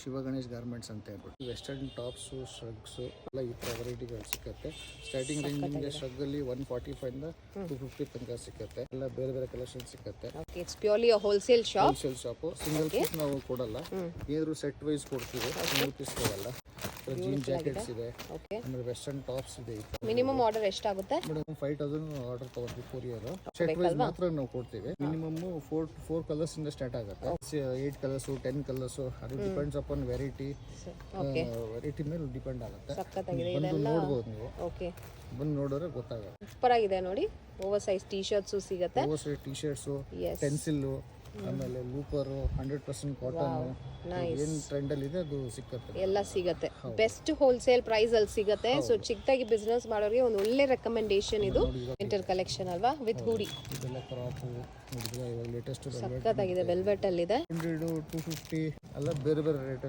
Shiva Ganesh garments ಅಂತ ಹೇಳ್ಬಿಟ್ಟು western tops ಶ್ರಗ್ಸು ಎಲ್ಲ ಈ ಥರ ವೆರೈಟಿಗಳು ಸಿಗುತ್ತೆ. ಸ್ಟಾರ್ಟಿಂಗ್ ರೇಂಜ್ ನಿಮಗೆ ಶ್ರಗ್ ಅಲ್ಲಿ 145 ಇಂದ 250 ತನಕ ಸಿಗುತ್ತೆ. ಎಲ್ಲ ಬೇರೆ ಬೇರೆ ಕಲೆಕ್ಷನ್ ಸಿಗುತ್ತೆ. It's purely wholesale shop. Wholesale shop. Single piece ನಾವು ಕೊಡಲ್ಲ, ಏನಾದ್ರು ಸೆಟ್ ವೈಸ್ ಕೊಡ್ತೀವಿ. ಸಿಂಗಲ್ ಪೀಸ್ ಕೊಡಲ್ಲ. ಜೀನ್ ಜಾಕೆಟ್ಸ್ ಇದೆ, ಆಮೇಲೆ ವೆಸ್ಟರ್ನ್ ಟಾಪ್ಸ್ ಇದೆ. ಮಿನಿಮಮ್ ಆರ್ಡರ್ ಎಷ್ಟಾಗುತ್ತೆ ಮೇಡಮ್? 5000 ಆರ್ಡರ್ ತಗೊಂಡ್ವಿ ಕೊರಿಯರ್. ಸೆಟ್ ವೈಸ್ ಮಾತ್ರ ನಾವು ಕೊಡ್ತೀವಿ. ಮಿನಿಮಮ್ 4 ಕಲರ್ಸ್ ಇಂದ ಸ್ಟಾರ್ಟ್ ಆಗುತ್ತೆ. 8 ಕಲರ್ಸ್ 10 ಕಲರ್ಸ್, ಅದು ಡಿಪೆಂಡ್ಸ್ ಅಪಾನ್ ವೆರೈಟಿ ಮೇಲೆ ಡಿಪೆಂಡ್ ಆಗುತ್ತೆ. ಬಂದು ನೋಡ್ಬೋದು ನೀವು. ಬಂದು ನೋಡಿದ್ರೆ ಗೊತ್ತಾಗುತ್ತೆ. ಸೂಪರ್ ಆಗಿದೆ ನೋಡಿ. ಓವರ್ ಸೈಜ್ ಟಿ ಶರ್ಟ್ಸ್ ಸಿಗುತ್ತೆ. Over size T shirts, pencil, ಆಮೇಲೆ ಲೂಪರ್, 100% ಕಾಟನ್, ಏನ್ ಟ್ರೆಂಡ್ ಅಲ್ಲಿ ಇದೆ ಅದು ಸಿಗುತ್ತೆ. ಎಲ್ಲ ಸಿಗುತ್ತೆ. ಬೆಸ್ಟ್ ಹೋಲ್ಸೇಲ್ ಪ್ರೈಸ್ ಅಲ್ಲಿ ಸಿಗುತ್ತೆ. ಸೊ ಚಿಕ್ಕದಾಗಿ ಬಿಸ್ನೆಸ್ ಮಾಡೋರಿಗೆ ಒಂದು ಒಳ್ಳೆ ರೆಕಮೆಂಡೇಶನ್ ಇದು. ವಿಂಟರ್ ಕಲೆಕ್ಷನ್ ಅಲ್ವಾ, ವಿತ್ ಹೂಡಿ. ಇದೆಲ್ಲ ಕ್ರಾಪ್ ನೋಡಿದ್ರೆ ಲೇಟೆಸ್ಟ್ ಸಖತ್ತಾಗಿದೆ. ವೆಲ್ವೆಟ್ ಅಲ್ಲಿ ಇದೆ. 100 250 ಎಲ್ಲ ಬೇರೆ ಬೇರೆ ರೇಟ್ ಅಲ್ಲಿ